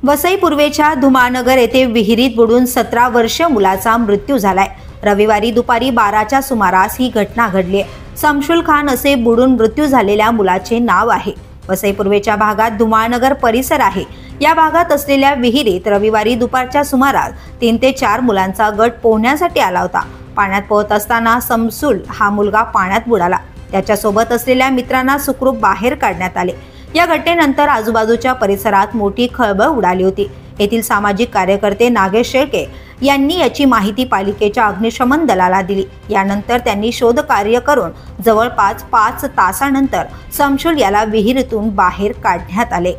वसई पूर्वेच्या धुमाळनगर येथे विहिरीत बुडून 17 वर्षीय मुलाचा मृत्यू झालाय। रविवारी दुपारी 12च्या सुमारास ही घटना घडली आहे। शमशुल खान असे बुडून मृत्यू झालेल्या मुलाचे नाव आहे। वसई पूर्वेच्या भागात धुमाळनगर परिसर आहे। या भागात असलेल्या विहिरीत रविवारी दुपारच्या सुमारास 3 ते 4 मुलांचा गट पोहण्यासाठी आला होता। पाण्यात पोहत असताना शमशुल हा मुलगा पाण्यात बुडाला। त्याच्यासोबत असलेल्या मित्रांना सुखरूप बाहेर काढण्यात आले। या घटनेनंतर आजूबाजूच्या परिसरात मोठी खळबळ उडाली होती। येथील सामाजिक कार्यकर्ते नागेश शेळके यांनी याची माहिती पालिकेच्या अग्निशमन दलाला दिली। यानंतर त्यांनी शोध कार्य करून जवळपास 5 तासानंतर शमशुल याला विहिरीतून बाहेर काढण्यात आले।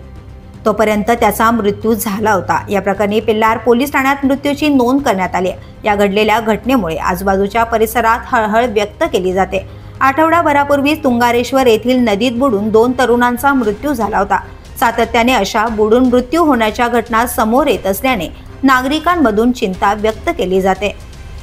तोपर्यंत त्याचा मृत्यू झाला होता। या प्रकरणी पिल्लार पोलीस ठाण्यात मृत्यूची नोंद करण्यात आली। या घडलेल्या घटनेमुळे आजूबाजूच्या परिसरात हळहळ व्यक्त केली जाते। आठवडाभरापूर्वी तुंगारेश्वर येथील नदीत बुडून 2 तरुणांचा मृत्यू झाला होता। सातत्याने अशा बुडून मृत्यू होण्याच्या घटना समोर येत असल्याने नागरिकांमधून चिंता व्यक्त केली जाते।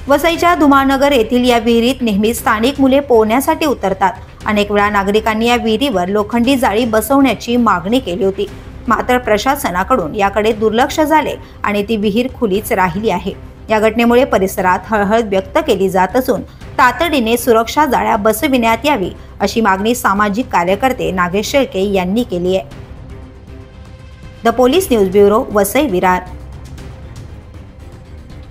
वसईच्या धुमाळनगर येथील या विहिरीत नेहमी स्थानिक मुले पोहण्यासाठी उतरतात। अनेक वेळा नागरिकांनी या विहिरीवर लोखंडी जाळी बसवण्याची मागणी केली होती, मात्र प्रशासनाकडून याकडे दुर्लक्ष झाले आणि ती विहीर खुलीच राहिली आहे। या घटनेमुळे परिसरात हळहळ व्यक्त केली जात असून तातडीने सुरक्षा जाळ्या बसविण्यात यावी अशी मागणी सामाजिक कार्यकर्ते नागेश शेळके यांनी केली आहे। The police news bureau, Vasai Virar.